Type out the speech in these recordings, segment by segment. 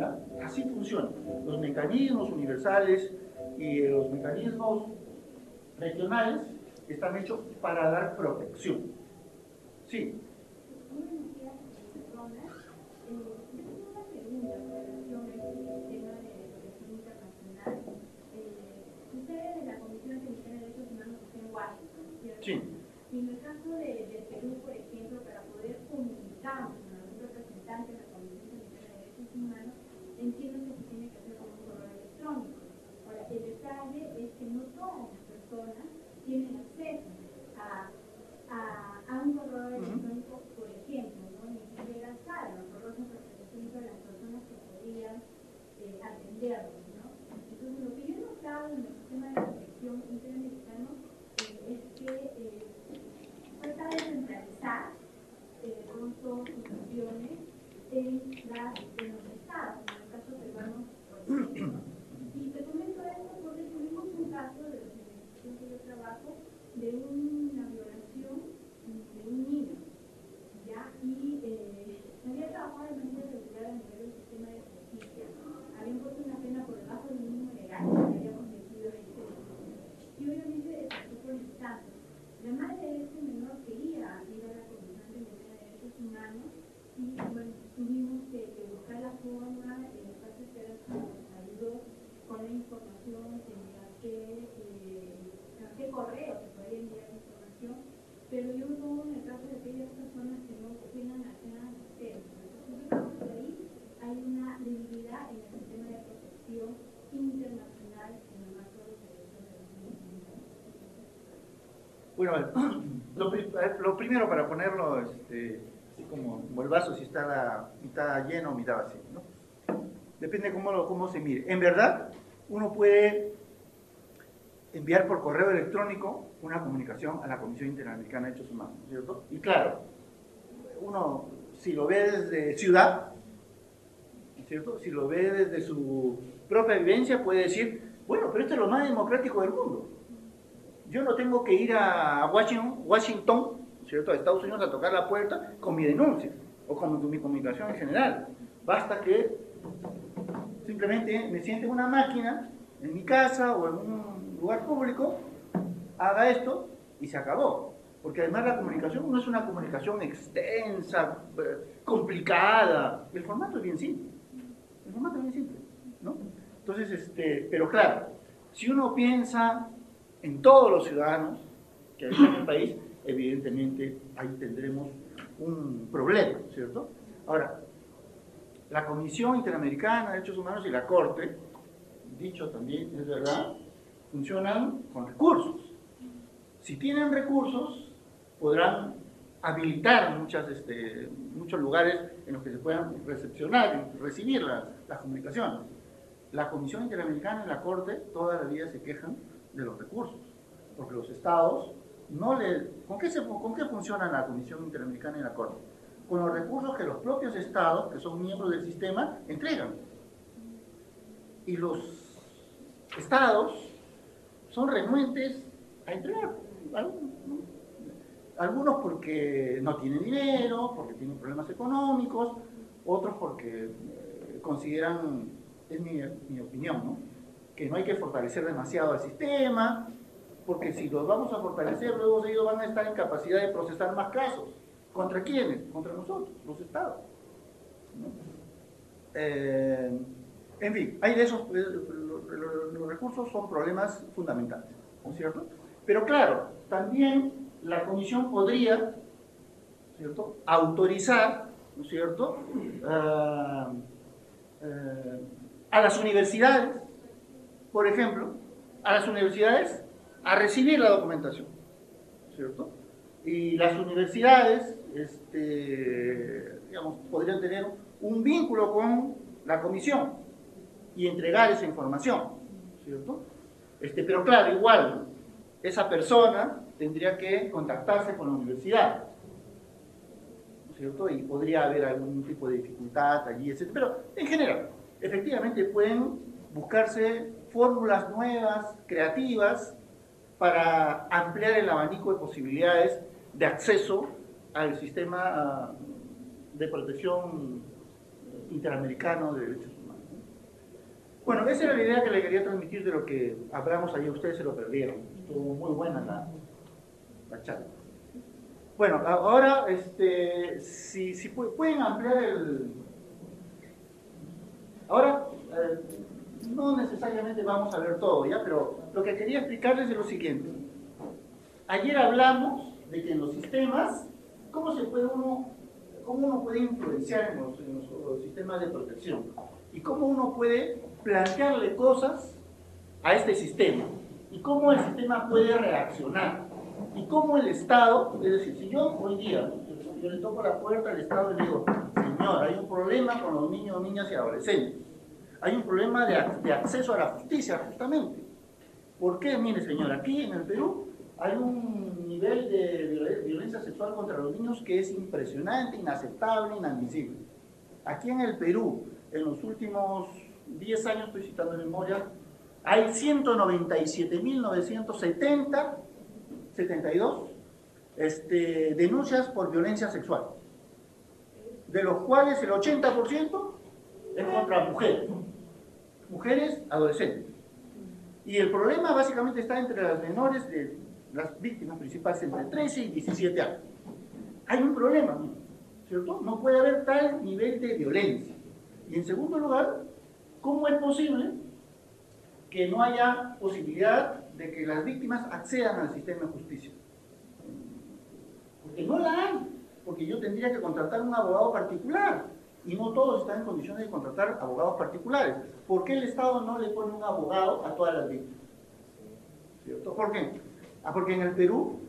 ¿Ya? Así funciona. Los mecanismos universales y los mecanismos regionales están hechos para dar protección. Sí. Ustedes de la Comisión Interamericana de Derechos Humanos están en Washington, ¿cierto? Sí. Y en el caso de Perú, por ejemplo, para poder comunicarnos con algún representante de la Comisión Interamericana de Derechos Humanos, entiendo que se tiene que hacer con un correo electrónico. Ahora, el detalle es que no todas las personas tienen acceso a un correo electrónico, por ejemplo, ¿no? Ni siquiera saben, los correos son representativos de las personas que podrían atenderlos, ¿no? Entonces, lo que yo he notado en el sistema de protección interamericano es que trata de centralizar todas sus funciones en los estados, en el caso peruano, por ejemplo. Y te comento esto porque tuvimos un caso de la organización que yo trabajo de una violación de un niño, ¿ya? Y se había trabajado de manera regular a nivel del sistema de justicia. Habían puesto una pena por debajo del mínimo legal que había cometido este delito. Y obviamente pasó por instantes. La madre de este menor quería ir a la Comisión Interamericana de Derechos Humanos y bueno, tuvimos que buscar la forma, el espacio espera nos ayudó con la información a qué correo se podría enviar la información, pero yo no en el caso de aquellas personas que no tengan acceso. Entonces yo creo que por ahí hay una debilidad en el sistema de protección internacional en el marco de los derechos de los niños. Bueno, lo primero para ponerlo así como el vaso, si está mitad lleno o mitad vacío, ¿no? Depende cómo se mire. En verdad, uno puede enviar por correo electrónico una comunicación a la Comisión Interamericana de Derechos Humanos, ¿cierto? Y claro, uno, si lo ve desde ciudad, ¿cierto? Si lo ve desde su propia vivencia, puede decir, bueno, pero esto es lo más democrático del mundo. Yo no tengo que ir a Washington, ¿cierto?, a Estados Unidos a tocar la puerta con mi denuncia o con mi comunicación en general. Basta que simplemente me siente en una máquina en mi casa o en un lugar público, haga esto y se acabó. Porque además la comunicación no es una comunicación extensa, complicada. El formato es bien simple. El formato es bien simple, ¿no? Entonces, pero claro, si uno piensa en todos los ciudadanos que habitan en el país, evidentemente ahí tendremos un problema, ¿cierto? Ahora, la Comisión Interamericana de Derechos Humanos y la Corte, dicho también es verdad, funcionan con recursos. Si tienen recursos, podrán habilitar muchos lugares en los que se puedan recepcionar y recibir las comunicaciones. La Comisión Interamericana y la Corte toda la vida se quejan de los recursos, porque los estados no le... ¿Con qué funciona la Comisión Interamericana y la Corte? Con los recursos que los propios estados, que son miembros del sistema, entregan. Y los estados son renuentes a entregar. Algunos porque no tienen dinero, porque tienen problemas económicos, otros porque consideran, es mi opinión, ¿no?, que no hay que fortalecer demasiado el sistema, porque si los vamos a fortalecer, luego ellos van a estar en capacidad de procesar más casos. ¿Contra quiénes? Contra nosotros, los estados, ¿no? En fin, hay de esos, los recursos son problemas fundamentales, ¿no es cierto? Pero claro, también la comisión podría, ¿cierto?, autorizar, ¿no es cierto?, a las universidades, por ejemplo, a las universidades a recibir la documentación, ¿cierto? Y las universidades, digamos, podrían tener un vínculo con la comisión y entregar esa información, ¿cierto? Pero claro, igual, esa persona tendría que contactarse con la universidad, ¿cierto? Y podría haber algún tipo de dificultad allí, etc. Pero en general, efectivamente pueden buscarse fórmulas nuevas, creativas, para ampliar el abanico de posibilidades de acceso al sistema de protección interamericano de derechos humanos. Bueno, esa era la idea que le quería transmitir de lo que hablamos ayer. Ustedes se lo perdieron. Estuvo muy buena la charla. Bueno, ahora, si pueden ampliar el... Ahora, no necesariamente vamos a ver todo, ¿ya? Pero lo que quería explicarles es lo siguiente. Ayer hablamos de que en los sistemas, cómo uno puede influenciar en los sistemas de protección y cómo uno puede plantearle cosas a este sistema y cómo el sistema puede reaccionar y cómo el Estado, es decir, si yo hoy día yo le toco la puerta al Estado y le digo, señor, hay un problema con los niños, niñas y adolescentes, hay un problema de acceso a la justicia, justamente. ¿Por qué? Mire, señor, aquí en el Perú hay un nivel de violencia sexual contra los niños que es impresionante, inaceptable, inadmisible. Aquí en el Perú, en los últimos 10 años, estoy citando de memoria, hay 197.972 denuncias por violencia sexual, de los cuales el 80% es contra mujeres adolescentes. Y el problema básicamente está entre las menores, de las víctimas principales entre 13 y 17 años. Hay un problema, ¿cierto? No puede haber tal nivel de violencia. Y en segundo lugar, ¿cómo es posible que no haya posibilidad de que las víctimas accedan al sistema de justicia? Porque no la hay, porque yo tendría que contratar un abogado particular y no todos están en condiciones de contratar abogados particulares. ¿Por qué el Estado no le pone un abogado a todas las víctimas? ¿Cierto? ¿Por qué? Porque en el Perú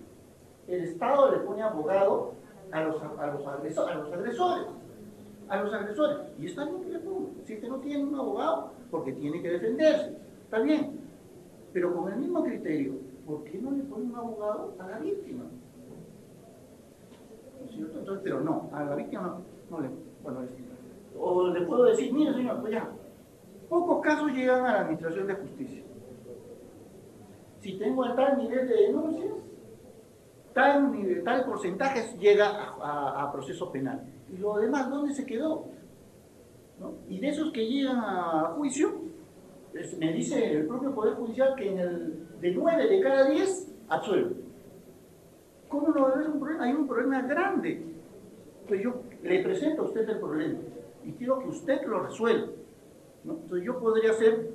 el Estado le pone abogado a los agresores. Y está bien que le ponga. Si es que no tiene un abogado, porque tiene que defenderse. Está bien. Pero con el mismo criterio, ¿por qué no le pone un abogado a la víctima? ¿No es cierto? Entonces, pero no, a la víctima no le... Bueno, o le puedo decir, mire señor, pues ya, pocos casos llegan a la administración de justicia. Si tengo tal nivel de denuncias, tal porcentaje llega a proceso penal. Y lo demás, ¿dónde se quedó? ¿No? Y de esos que llegan a juicio, me dice el propio Poder Judicial que de 9 de cada 10 absuelve. ¿Cómo no va a haber un problema? Hay un problema grande. Entonces yo le presento a usted el problema y quiero que usted lo resuelva, ¿no? Entonces yo podría ser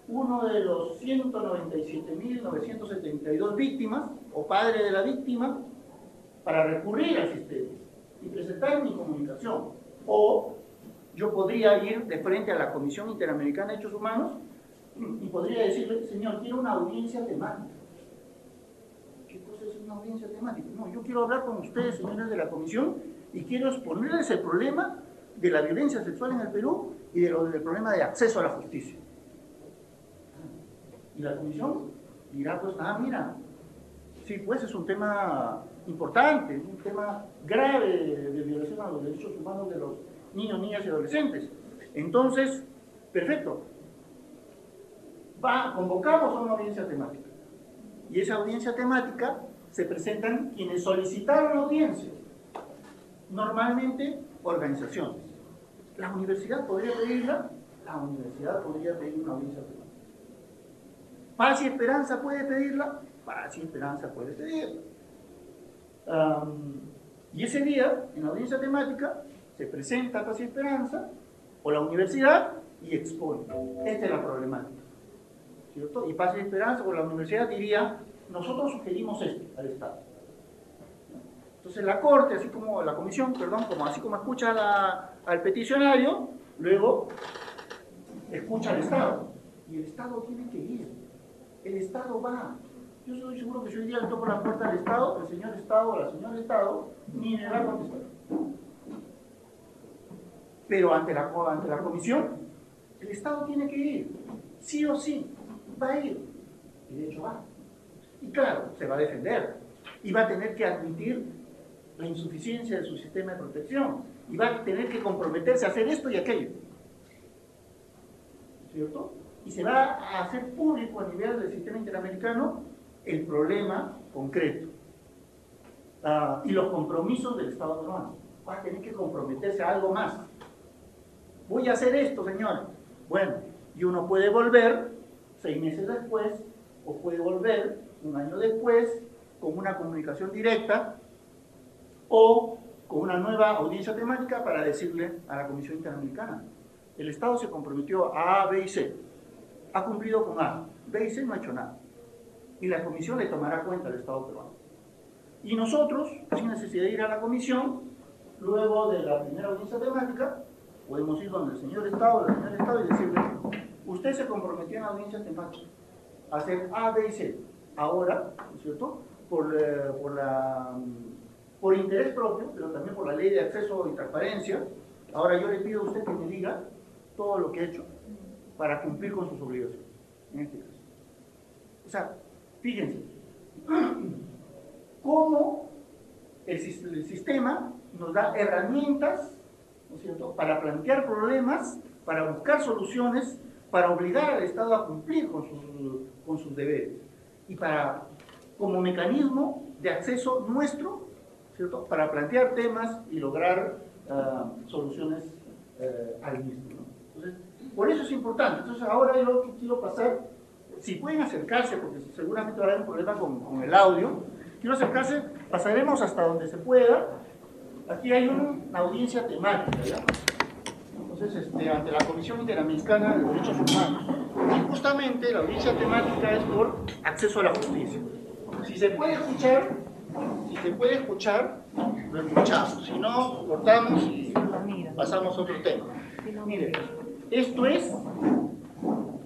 uno de los 197.972 víctimas o padre de la víctima para recurrir al sistema y presentar mi comunicación. O yo podría ir de frente a la Comisión Interamericana de Derechos Humanos y podría decirle, señor, quiero una audiencia temática. ¿Qué cosa es una audiencia temática? No, yo quiero hablar con ustedes, señores de la Comisión, y quiero exponerles el problema de la violencia sexual en el Perú y del problema de acceso a la justicia. Y la Comisión dirá, pues, mira, sí, pues es un tema importante, un tema grave de violación a los derechos humanos de los niños, niñas y adolescentes. Entonces, perfecto. Convocamos a una audiencia temática. Y esa audiencia temática se presentan quienes solicitaron la audiencia. Normalmente, organizaciones. La universidad podría pedirla, la universidad podría pedir una audiencia temática. Paz y Esperanza puede pedirla, Paz y Esperanza puede pedirla. Y ese día, en la audiencia temática, se presenta Paz y Esperanza o la universidad y expone. Esta es la problemática, ¿cierto? Y Paz y Esperanza o la universidad diría, nosotros sugerimos esto al Estado. Entonces la Corte, así como la Comisión, perdón, así como escucha al peticionario, luego escucha al Estado. Y el Estado tiene que ir. El Estado va. Yo estoy seguro que si hoy día le toco la puerta al Estado, el señor Estado o la señora Estado ni me va a contestar. Pero ante la Comisión, el Estado tiene que ir. Sí o sí, va a ir. Y de hecho va. Y claro, se va a defender. Y va a tener que admitir la insuficiencia de su sistema de protección. Y va a tener que comprometerse a hacer esto y aquello. ¿Cierto? Y se va a hacer público a nivel del sistema interamericano el problema concreto y los compromisos del Estado peruano. Va a tener que comprometerse a algo más. Voy a hacer esto, señor. Bueno, Y uno puede volver 6 meses después, o puede volver 1 año después, con una comunicación directa, o con una nueva audiencia temática para decirle a la Comisión Interamericana: el Estado se comprometió a A, B y C, ha cumplido con A, B y C no ha hecho nada, y la Comisión le tomará cuenta al Estado peruano. Y nosotros, sin necesidad de ir a la Comisión, luego de la primera audiencia temática, podemos ir donde el señor Estado, la señora Estado, y decirle: usted se comprometió en la audiencia temática a hacer A, B y C. Ahora, ¿no es cierto?, por interés propio, pero también por la ley de acceso y transparencia, ahora yo le pido a usted que me diga todo lo que ha hecho para cumplir con sus obligaciones, en este caso. O sea, fíjense cómo el sistema nos da herramientas, ¿no es cierto?, para plantear problemas, para buscar soluciones, para obligar al Estado a cumplir con sus deberes, y como mecanismo de acceso nuestro, ¿cierto?, para plantear temas y lograr soluciones al mismo, ¿no? Entonces, por eso es importante. Entonces, ahora yo quiero pasar, si pueden acercarse, porque seguramente va a haber un problema con el audio, quiero acercarse, pasaremos hasta donde se pueda. Aquí hay una audiencia temática, ¿ya? Entonces, ante la Comisión Interamericana de Derechos Humanos. Y justamente la audiencia temática es por acceso a la justicia. Si se puede escuchar, lo escuchamos. Si no, cortamos y pasamos a otro tema. Miren, esto es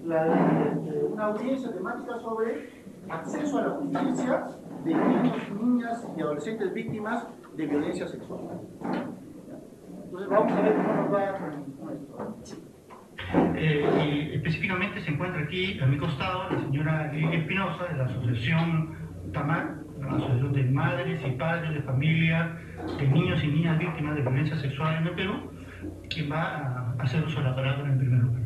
una audiencia temática sobre acceso a la justicia de niños, niñas y adolescentes víctimas de violencia sexual. Entonces vamos a ver cómo nos va con esto. Y específicamente se encuentra aquí a mi costado la señora Lilia Espinosa de la Asociación TAMAR, la Asociación de Madres y Padres de Familia de Niños y Niñas Víctimas de Violencia Sexual en el Perú, quien va a hacer uso de la palabra en primer lugar.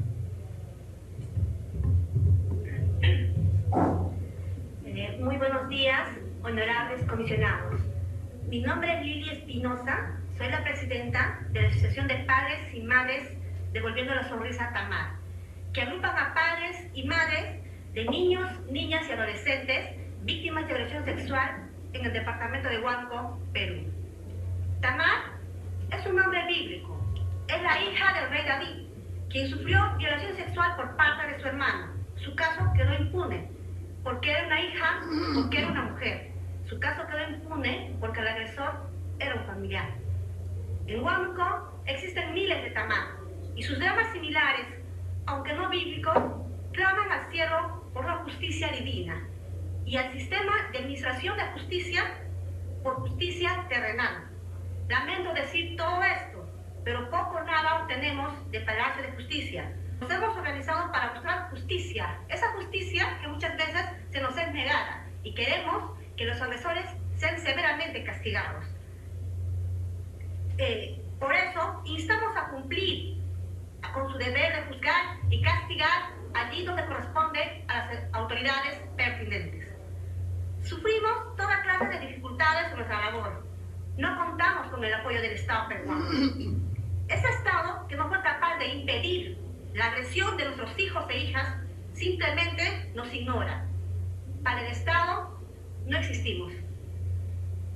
Muy buenos días, honorables comisionados. Mi nombre es Lilia Espinosa, soy la presidenta de la Asociación de Padres y Madres Devolviendo la Sonrisa TAMAR, que agrupan a padres y madres de niños, niñas y adolescentes víctimas de violación sexual en el departamento de Huánuco, Perú. Tamar es un nombre bíblico, es la hija del rey David, quien sufrió violación sexual por parte de su hermano. Su caso quedó impune, porque era una hija, porque era una mujer. Su caso quedó impune porque el agresor era un familiar. En Huánuco existen miles de Tamar, y sus dramas similares, aunque no bíblicos, claman al cielo por la justicia divina y al sistema de administración de justicia por justicia terrenal. Lamento decir todo esto, pero poco o nada obtenemos de Palacio de Justicia. Nos hemos organizado para buscar justicia, esa justicia que muchas veces se nos es negada, y queremos que los agresores sean severamente castigados. Por eso instamos a cumplir con su deber de juzgar y castigar allí donde corresponde a las autoridades pertinentes. Sufrimos toda clase de dificultades en nuestra labor. No contamos con el apoyo del Estado peruano. Ese Estado que no fue capaz de impedir la agresión de nuestros hijos e hijas simplemente nos ignora. Para el Estado no existimos.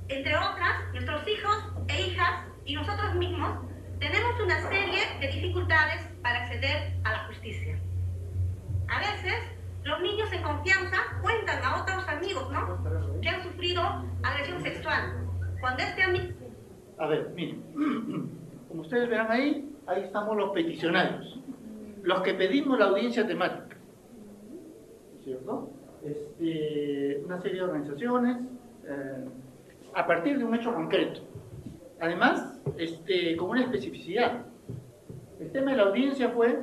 Entre otras, nuestros hijos e hijas y nosotros mismos tenemos una serie de dificultades para acceder a la justicia. A veces, los niños en confianza cuentan a otros amigos, ¿no?, que han sufrido agresión sexual. Cuando este amigo... A ver, miren, como ustedes verán ahí estamos los peticionarios, los que pedimos la audiencia temática, ¿cierto? Una serie de organizaciones, a partir de un hecho concreto. Además, con una especificidad. El tema de la audiencia fue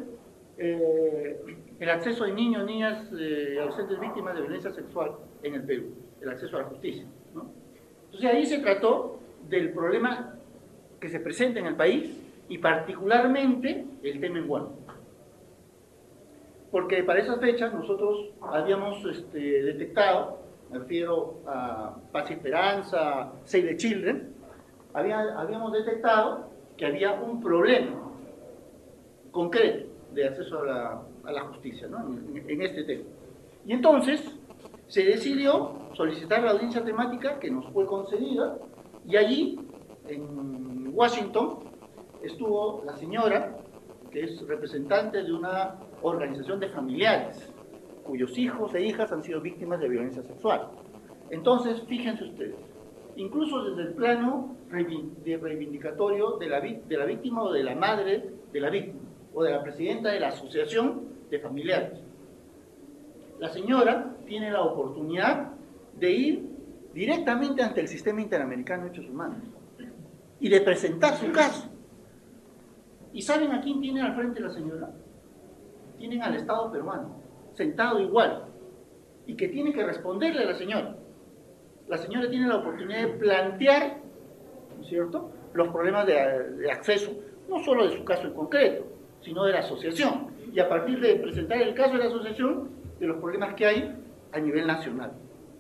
el acceso de niños, niñas, adolescentes víctimas de violencia sexual en el Perú, el acceso a la justicia, ¿no? Entonces ahí se trató del problema que se presenta en el país y particularmente el tema en Huánuco. Porque para esas fechas nosotros habíamos detectado, me refiero a Paz y Esperanza, Save the Children, habíamos detectado que había un problema concreto de acceso a a la justicia, ¿no? en este tema. Y entonces se decidió solicitar la audiencia temática que nos fue concedida, y allí, en Washington, estuvo la señora, que es representante de una organización de familiares, cuyos hijos e hijas han sido víctimas de violencia sexual. Entonces, fíjense ustedes, incluso desde el plano reivindicatorio de la víctima o de la madre de la víctima, o de la presidenta de la asociación de familiares, la señora tiene la oportunidad de ir directamente ante el Sistema Interamericano de Derechos Humanos y de presentar su caso. ¿Y saben a quién tiene al frente la señora? Tienen al Estado peruano, sentado igual, y que tiene que responderle a la señora. La señora tiene la oportunidad de plantear, ¿no es cierto?, los problemas de acceso, no solo de su caso en concreto, sino de la asociación, y a partir de presentar el caso de la asociación, de los problemas que hay a nivel nacional,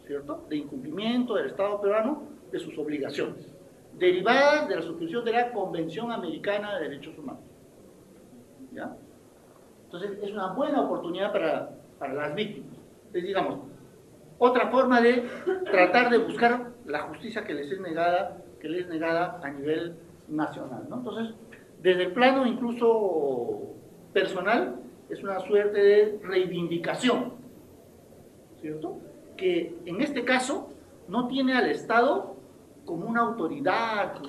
¿cierto?, de incumplimiento del Estado peruano de sus obligaciones, derivadas de la suscripción de la Convención Americana de Derechos Humanos. ¿Ya? Entonces, es una buena oportunidad para las víctimas. Es, digamos, otra forma de tratar de buscar la justicia que les es negada a nivel nacional, ¿no? Entonces, desde el plano incluso personal, es una suerte de reivindicación, ¿cierto?, que en este caso no tiene al Estado como una autoridad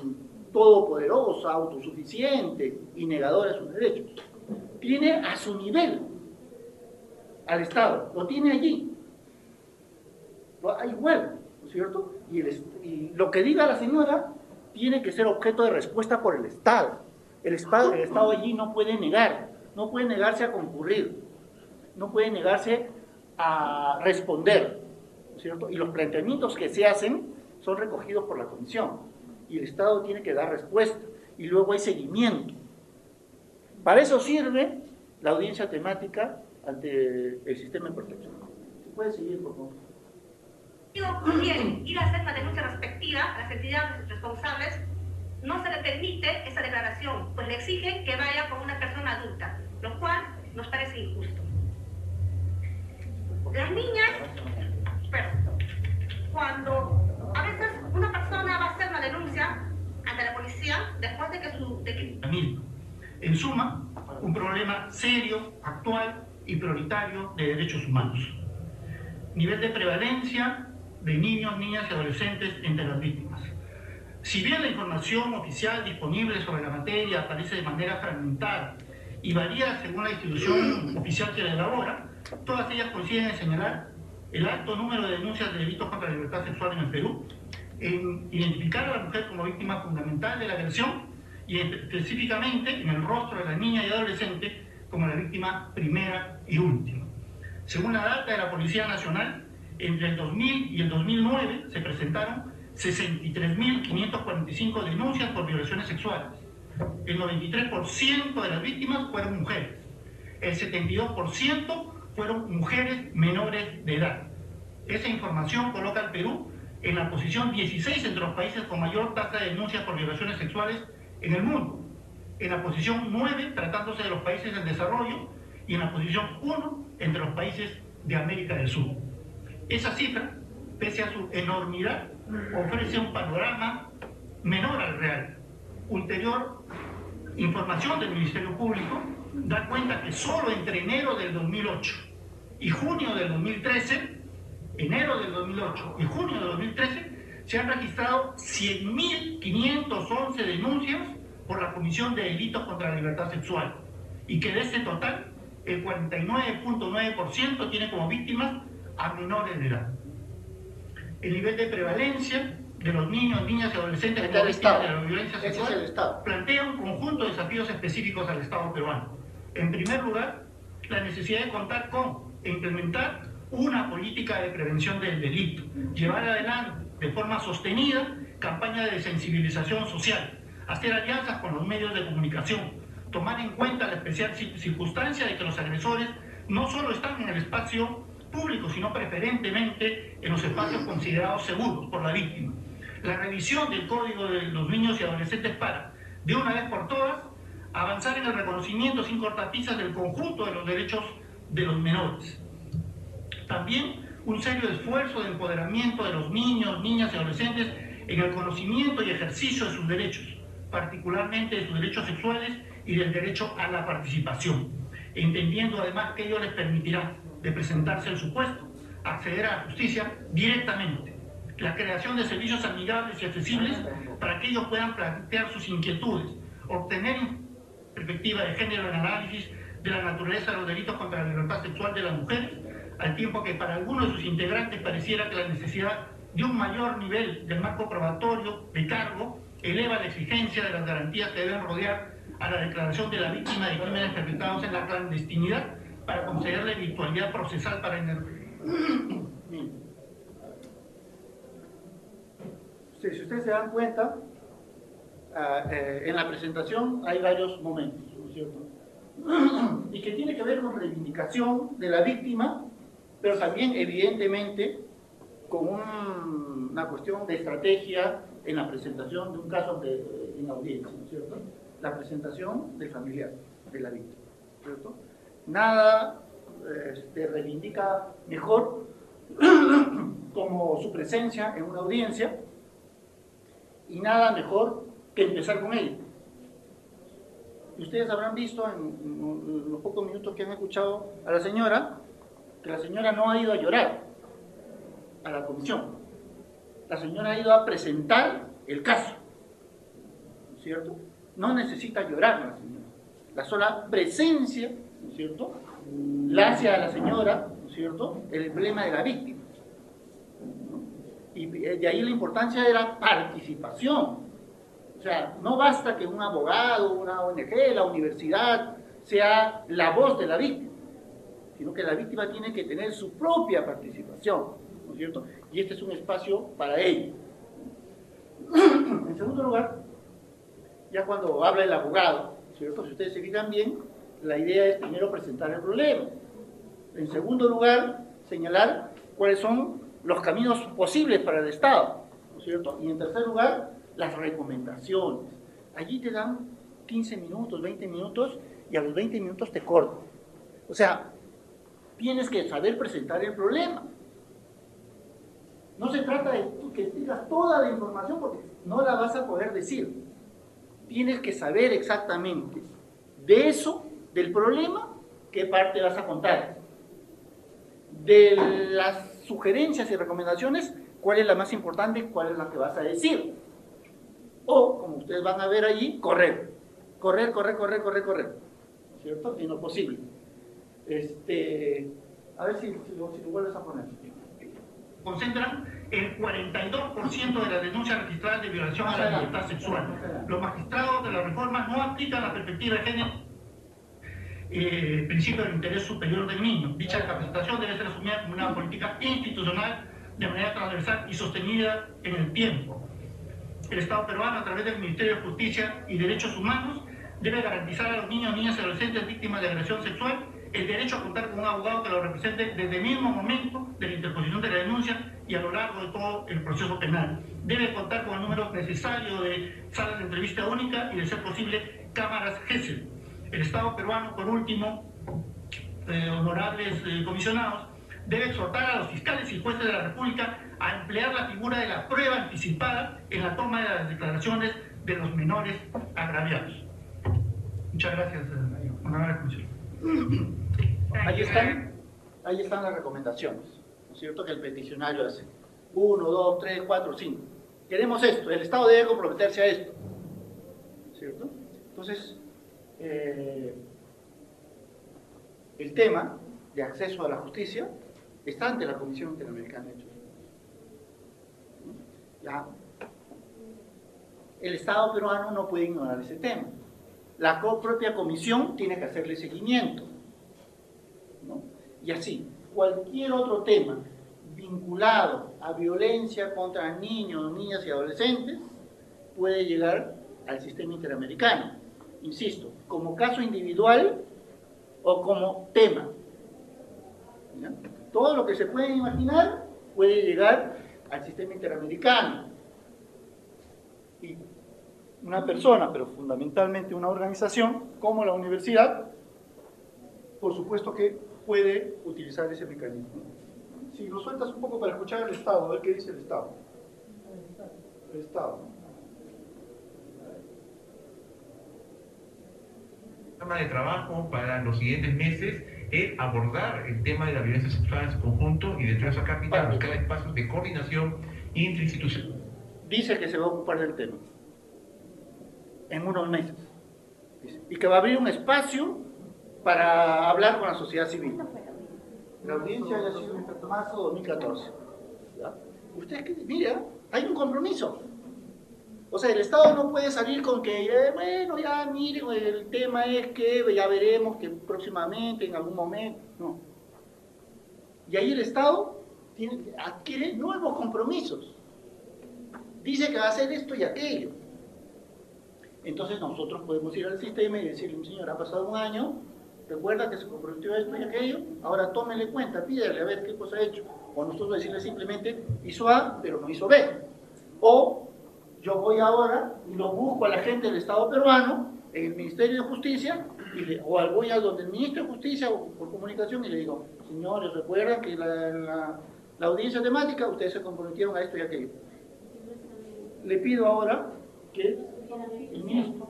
todopoderosa, autosuficiente y negadora de sus derechos. Tiene a su nivel al Estado, lo tiene allí, igual, ¿no es cierto? Y lo que diga la señora tiene que ser objeto de respuesta por el Estado. El Estado allí no puede negarse a concurrir, no puede negarse a responder, ¿no es cierto? Y los planteamientos que se hacen son recogidos por la Comisión, y el Estado tiene que dar respuesta, y luego hay seguimiento. Para eso sirve la audiencia temática ante el sistema de protección. ¿Se puede seguir, por favor? Bien, ir a hacer la denuncia respectiva a las entidades responsables, no se le permite esa declaración, pues le exigen que vaya con una persona adulta, lo cual nos parece injusto. Las niñas, cuando a veces una persona va a hacer una denuncia ante la policía después de que En suma, un problema serio, actual y prioritario de derechos humanos. Nivel de prevalencia de niños, niñas y adolescentes entre las víctimas. Si bien la información oficial disponible sobre la materia aparece de manera fragmentada y varía según la institución oficial que la elabora, todas ellas coinciden en señalar el alto número de denuncias de delitos contra la libertad sexual en el Perú, en identificar a la mujer como víctima fundamental de la agresión y específicamente en el rostro de la niña y adolescente como la víctima primera y última. Según la data de la Policía Nacional, entre el 2000 y el 2009 se presentaron 63.545 denuncias por violaciones sexuales. El 93% de las víctimas fueron mujeres. El 72% fueron mujeres menores de edad. Esa información coloca al Perú en la posición 16 entre los países con mayor tasa de denuncias por violaciones sexuales en el mundo, en la posición 9 tratándose de los países en desarrollo y en la posición 1 entre los países de América del Sur. Esa cifra, pese a su enormidad, ofrece un panorama menor al real. Ulterior información del Ministerio Público da cuenta que solo entre enero del 2008 y junio del 2013, enero del 2008 y junio del 2013, se han registrado 100.511 denuncias por la comisión de delitos contra la libertad sexual, y que de este total, el 49.9% tiene como víctimas a menores de edad. El nivel de prevalencia de los niños, niñas y adolescentes como víctimas de la violencia sexual plantea un conjunto de desafíos específicos al Estado peruano. En primer lugar, la necesidad de contar con e implementar una política de prevención del delito, llevar adelante de forma sostenida campañas de sensibilización social, hacer alianzas con los medios de comunicación, tomar en cuenta la especial circunstancia de que los agresores no solo están en el espacio público, sino preferentemente en los espacios considerados seguros por la víctima. La revisión del Código de los Niños y Adolescentes para, de una vez por todas, avanzar en el reconocimiento sin cortapisas del conjunto de los derechos de los menores. También un serio esfuerzo de empoderamiento de los niños, niñas y adolescentes en el conocimiento y ejercicio de sus derechos, particularmente de sus derechos sexuales y del derecho a la participación, entendiendo además que ello les permitirá de presentarse en su puesto, acceder a la justicia directamente, la creación de servicios amigables y accesibles para que ellos puedan plantear sus inquietudes, obtener perspectiva de género en análisis de la naturaleza de los delitos contra la libertad sexual de las mujeres, al tiempo que para algunos de sus integrantes pareciera que la necesidad de un mayor nivel del marco probatorio de cargo eleva la exigencia de las garantías que deben rodear a la declaración de la víctima de crímenes perpetrados en la clandestinidad para concederle virtualidad procesal para Si ustedes se dan cuenta, en la presentación hay varios momentos, ¿no es cierto? Y que tiene que ver con reivindicación de la víctima, pero también evidentemente con una cuestión de estrategia en la presentación de un caso en audiencia, ¿no es cierto? La presentación del familiar de la víctima, ¿cierto? Nada reivindica mejor como su presencia en una audiencia, y nada mejor que empezar con ella. Y ustedes habrán visto en los pocos minutos que han escuchado a la señora, que la señora no ha ido a llorar a la comisión. La señora ha ido a presentar el caso, ¿no es cierto? No necesita llorar la señora. La sola presencia, ¿no es cierto?, la hace a la señora, ¿no es cierto?, el emblema de la víctima. Y de ahí la importancia de la participación. O sea, no basta que un abogado, una ONG, la universidad, sea la voz de la víctima, sino que la víctima tiene que tener su propia participación, ¿no es cierto? Y este es un espacio para ello. En segundo lugar, ya cuando habla el abogado, ¿cierto?, si ustedes se fijan bien, la idea es primero presentar el problema. En segundo lugar, señalar cuáles son los caminos posibles para el Estado, ¿no es cierto? Y en tercer lugar, las recomendaciones. Allí te dan 15 minutos, 20 minutos, y a los 20 minutos te cortan. O sea, tienes que saber presentar el problema. No se trata de que digas toda la información, porque no la vas a poder decir. Tienes que saber exactamente de eso, del problema, qué parte vas a contar. De las sugerencias y recomendaciones, cuál es la más importante, cuál es la que vas a decir. O, como ustedes van a ver allí, correr. Correr, ¿cierto? En lo posible. A ver si lo vuelves a poner. Concentran el 42% de las denuncias registradas de violación a la libertad sexual. Los magistrados de la reforma no aplican la perspectiva de género, principio del interés superior del niño. Dicha capacitación debe ser asumida como una política institucional de manera transversal y sostenida en el tiempo. El Estado peruano, a través del Ministerio de Justicia y Derechos Humanos, debe garantizar a los niños, niñas y adolescentes víctimas de agresión sexual el derecho a contar con un abogado que lo represente desde el mismo momento de la interposición de la denuncia y a lo largo de todo el proceso penal. Debe contar con el número necesario de salas de entrevista única y, de ser posible, cámaras GESEL. El Estado peruano, por último, honorables comisionados, debe exhortar a los fiscales y jueces de la República a emplear la figura de la prueba anticipada en la toma de las declaraciones de los menores agraviados. Muchas gracias, honorable comisionado. Ahí están las recomendaciones, ¿no es cierto?, que el peticionario hace. 1, 2, 3, 4, 5. Queremos esto, el Estado debe comprometerse a esto, ¿no es cierto? Entonces, el tema de acceso a la justicia está ante la Comisión Interamericana de Derechos Humanos. Ya. El Estado peruano no puede ignorar ese tema. La propia comisión tiene que hacerle seguimiento, ¿no? Y así, cualquier otro tema vinculado a violencia contra niños, niñas y adolescentes puede llegar al sistema interamericano. Insisto, como caso individual o como tema. ¿Ya? Todo lo que se puede imaginar puede llegar al sistema interamericano. Y una persona, pero fundamentalmente una organización como la universidad, por supuesto que puede utilizar ese mecanismo. Si lo sueltas un poco para escuchar al Estado, a ver qué dice el Estado. El Estado. El programa de trabajo para los siguientes meses es abordar el tema de la violencia sexual en su conjunto y dentro de esa cápita buscar espacios de coordinación interinstitucional. Dice que se va a ocupar del tema en unos meses. Dice, y que va a abrir un espacio para hablar con la sociedad civil. La audiencia haya sido en marzo de 2014. ¿Ya? Ustedes que, mira, hay un compromiso. O sea, el Estado no puede salir con que, bueno, ya miren, el tema es que ya veremos que próximamente, en algún momento. No. Y ahí el Estado adquiere nuevos compromisos. Dice que va a hacer esto y aquello. Entonces nosotros podemos ir al sistema y decirle, señor, ha pasado un año, recuerda que se comprometió esto y aquello, ahora tómele cuenta, pídele a ver qué cosa ha hecho. O nosotros decirle simplemente, hizo A, pero no hizo B. O yo voy ahora y lo busco a la gente del Estado peruano, en el Ministerio de Justicia, o voy a donde el Ministro de Justicia o por comunicación y le digo, señores, recuerdan que la audiencia temática, ustedes se comprometieron a esto y aquello. Le pido ahora que el ministro,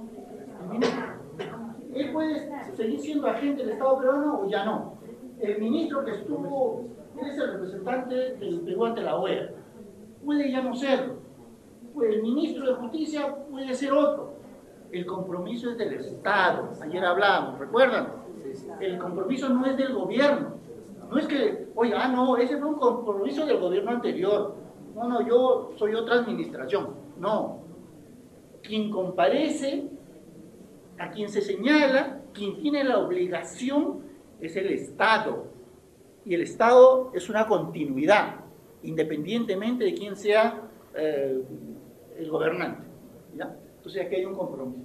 él puede seguir siendo agente del Estado peruano o ya no. El ministro que estuvo, él es el representante del Perú ante la OEA, puede ya no serlo. Pues el ministro de Justicia puede ser otro. El compromiso es del Estado. Ayer hablábamos, ¿recuerdan? El compromiso no es del gobierno. No es que, oye, no, ese fue un compromiso del gobierno anterior. No, yo soy otra administración. No. Quien comparece, a quien se señala, quien tiene la obligación es el Estado. Y el Estado es una continuidad, independientemente de quién sea el gobernante. ¿Ya? Entonces aquí hay un compromiso.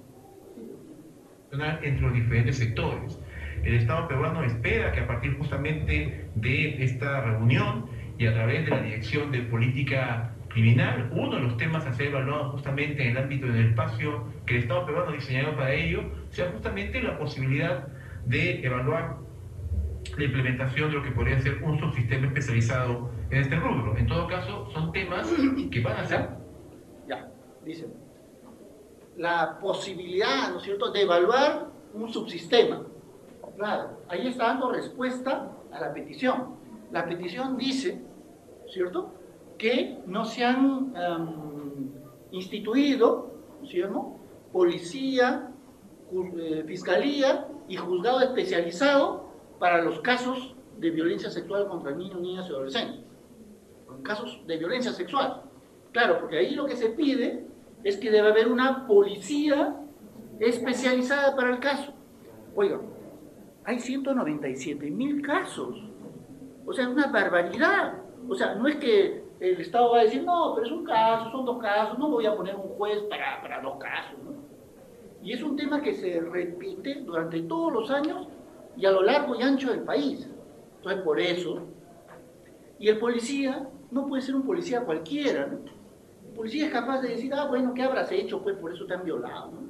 Entre los diferentes sectores. El Estado peruano espera que a partir justamente de esta reunión y a través de la Dirección de Política Criminal, uno de los temas a ser evaluado justamente en el ámbito del espacio que el Estado peruano ha diseñado para ello, sea justamente la posibilidad de evaluar la implementación de lo que podría ser un subsistema especializado en este rubro. En todo caso, son temas que van a ser... Ya, dicen. La posibilidad, ¿no es cierto?, de evaluar un subsistema. Claro, ahí está dando respuesta a la petición. La petición dice, ¿cierto?, que no se han instituido, ¿no es cierto?, policía, fiscalía y juzgado especializado para los casos de violencia sexual contra niños, niñas y adolescentes. Casos de violencia sexual. Claro, porque ahí lo que se pide es que debe haber una policía especializada para el caso. Oigan, hay 197.000 casos. O sea, es una barbaridad. O sea, no es que el Estado va a decir, no, pero es un caso, son dos casos, no voy a poner un juez para dos casos, ¿no? Y es un tema que se repite durante todos los años y a lo largo y ancho del país. Entonces, por eso, y el policía no puede ser un policía cualquiera, ¿no? El policía es capaz de decir, bueno, ¿qué habrás hecho? Pues por eso te han violado, ¿no?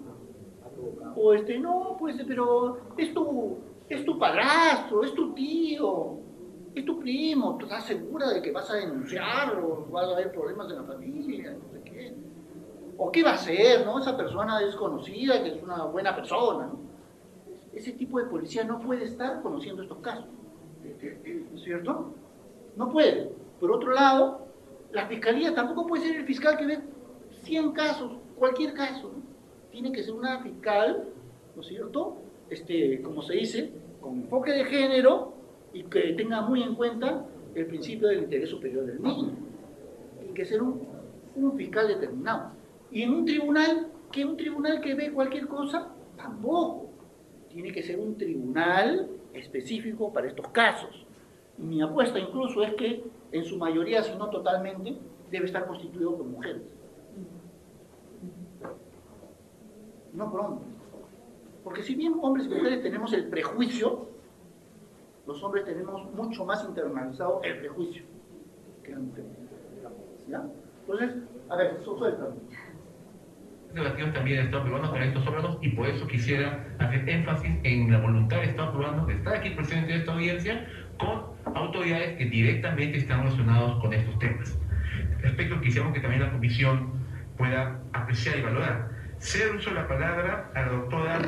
O no, pues, pero es tu padrastro, es tu tío, es tu primo, ¿tú estás segura de que vas a denunciarlo? ¿Vas a haber problemas en la familia? No sé qué. ¿O qué va a hacer, no? Esa persona desconocida, que es una buena persona, ¿no? Ese tipo de policía no puede estar conociendo estos casos, ¿no es cierto? No puede. Por otro lado, la fiscalía tampoco puede ser el fiscal que ve 100 casos, cualquier caso, ¿no? Tiene que ser una fiscal, ¿no es cierto?, como se dice, con enfoque de género y que tenga muy en cuenta el principio del interés superior del niño. Tiene que ser un fiscal determinado. Y en un tribunal que ve cualquier cosa, tampoco. Tiene que ser un tribunal específico para estos casos. Y mi apuesta incluso es que en su mayoría, si no totalmente, debe estar constituido por mujeres. No por hombres. Porque si bien hombres y mujeres tenemos el prejuicio, los hombres tenemos mucho más internalizado el prejuicio que las mujeres. ¿Ya? Entonces, a ver, suéltame. debativos también el Estado peruano con estos órganos, y por eso quisiera hacer énfasis en la voluntad del Estado peruano de estar aquí presente en esta audiencia con autoridades que directamente están relacionados con estos temas. Aspectos que quisiéramos que también la Comisión pueda apreciar y valorar. Cedo uso la palabra a la doctora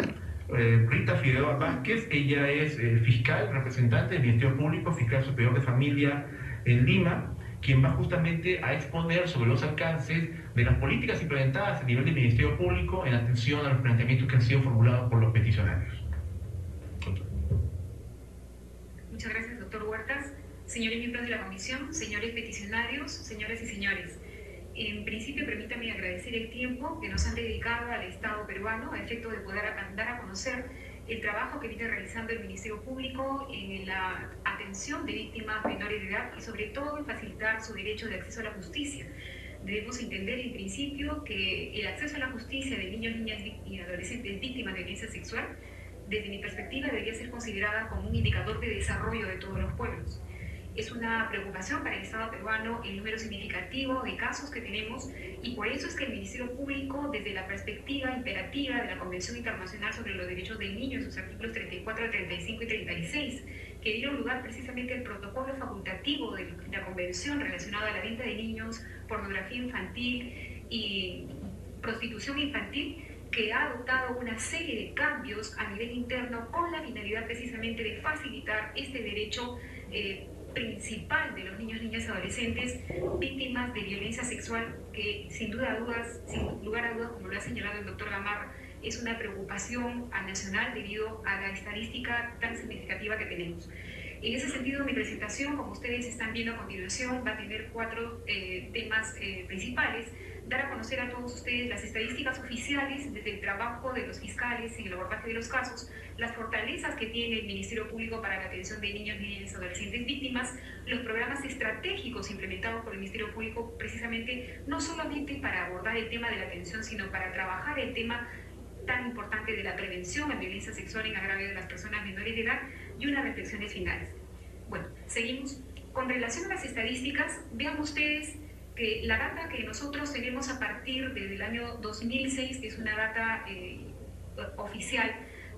Rita Figueroa Vázquez. Ella es fiscal, representante del Ministerio Público, fiscal superior de familia en Lima, quien va justamente a exponer sobre los alcances de las políticas implementadas a nivel del Ministerio Público en atención a los planteamientos que han sido formulados por los peticionarios. Muchas gracias, doctor Huertas. Señores miembros de la Comisión, señores peticionarios, señoras y señores. En principio, permítanme agradecer el tiempo que nos han dedicado al Estado peruano a efecto de poder dar a conocer el trabajo que viene realizando el Ministerio Público en la atención de víctimas menores de edad y sobre todo en facilitar su derecho de acceso a la justicia. Debemos entender en principio que el acceso a la justicia de niños, niñas y adolescentes víctimas de violencia sexual, desde mi perspectiva, debería ser considerada como un indicador de desarrollo de todos los pueblos. Es una preocupación para el Estado peruano el número significativo de casos que tenemos, y por eso es que el Ministerio Público, desde la perspectiva imperativa de la Convención Internacional sobre los Derechos del Niño, en sus artículos 34, 35 y 36, que dieron lugar precisamente al protocolo facultativo de la Convención relacionada a la venta de niños, pornografía infantil y prostitución infantil, que ha adoptado una serie de cambios a nivel interno con la finalidad precisamente de facilitar este derecho principal de los niños, niñas y adolescentes víctimas de violencia sexual, que sin lugar a dudas, como lo ha señalado el doctor Gamarra, es una preocupación nacional debido a la estadística tan significativa que tenemos. En ese sentido, mi presentación, como ustedes están viendo a continuación, va a tener 4 temas principales. Dar a conocer a todos ustedes las estadísticas oficiales desde el trabajo de los fiscales en el abordaje de los casos, las fortalezas que tiene el Ministerio Público para la atención de niños, niñas y adolescentes víctimas, los programas estratégicos implementados por el Ministerio Público precisamente no solamente para abordar el tema de la atención, sino para trabajar el tema tan importante de la prevención a violencia sexual en agravio de las personas menores de edad, y unas reflexiones finales. Bueno, seguimos. Con relación a las estadísticas, vean ustedes que la data que nosotros tenemos a partir del año 2006, que es una data oficial,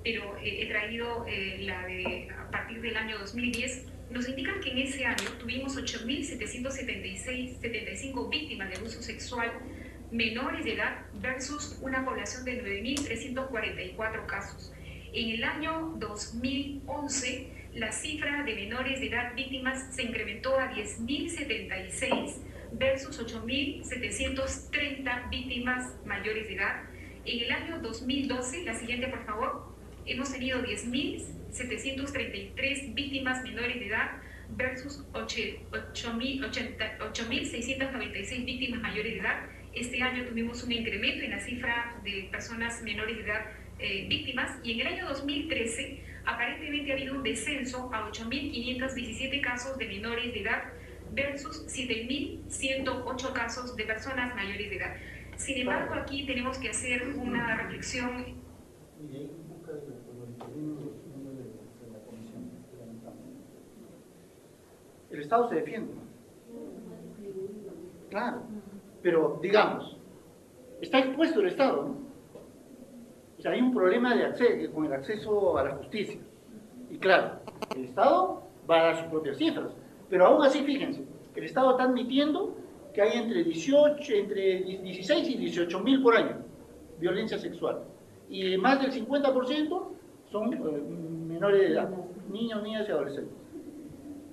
pero he traído la de a partir del año 2010, nos indican que en ese año tuvimos 8.775 víctimas de abuso sexual menores de edad versus una población de 9.344 casos. En el año 2011, la cifra de menores de edad víctimas se incrementó a 10.076 versus 8.730 víctimas mayores de edad. En el año 2012, la siguiente por favor, hemos tenido 10.733 víctimas menores de edad versus 8.696 víctimas mayores de edad. Este año tuvimos un incremento en la cifra de personas menores de edad víctimas, y en el año 2013 aparentemente ha habido un descenso a 8.517 casos de menores de edad versus 7.108 casos de personas mayores de edad. Sin embargo, aquí tenemos que hacer una reflexión. El Estado se defiende. Claro, pero digamos, está expuesto el Estado, ¿no? O sea, hay un problema de acceso, con el acceso a la justicia. Y claro, el Estado va a dar sus propias cifras. Pero aún así, fíjense, el Estado está admitiendo que hay entre 16 y 18 mil por año violencia sexual. Y más del 50% son menores de edad, niños, niñas y adolescentes.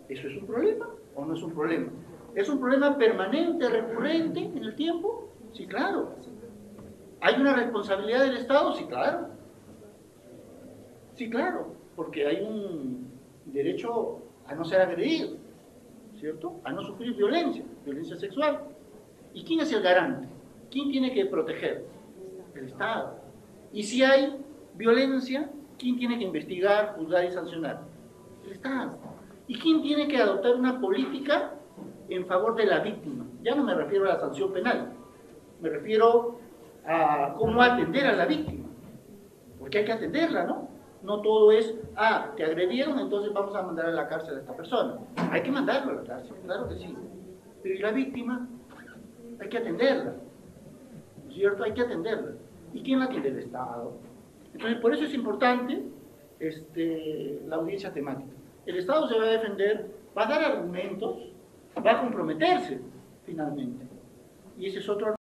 ¿Eso es un problema o no es un problema? ¿Es un problema permanente, recurrente en el tiempo? Sí, claro. ¿Hay una responsabilidad del Estado? Sí, claro. Sí, claro, porque hay un derecho a no ser agredido, ¿cierto? A no sufrir violencia sexual. ¿Y quién es el garante? ¿Quién tiene que proteger? El Estado. Y si hay violencia, ¿quién tiene que investigar, juzgar y sancionar? El Estado. ¿Y quién tiene que adoptar una política en favor de la víctima? Ya no me refiero a la sanción penal, me refiero a cómo atender a la víctima, porque hay que atenderla, ¿no? No todo es, te agredieron, entonces vamos a mandar a la cárcel a esta persona. Hay que mandarlo a la cárcel, claro que sí. Pero ¿y la víctima? Hay que atenderla, ¿no es cierto? Hay que atenderla. ¿Y quién la atiende? El Estado. Entonces, por eso es importante la audiencia temática. El Estado se va a defender, va a dar argumentos, va a comprometerse, finalmente. Y ese es otro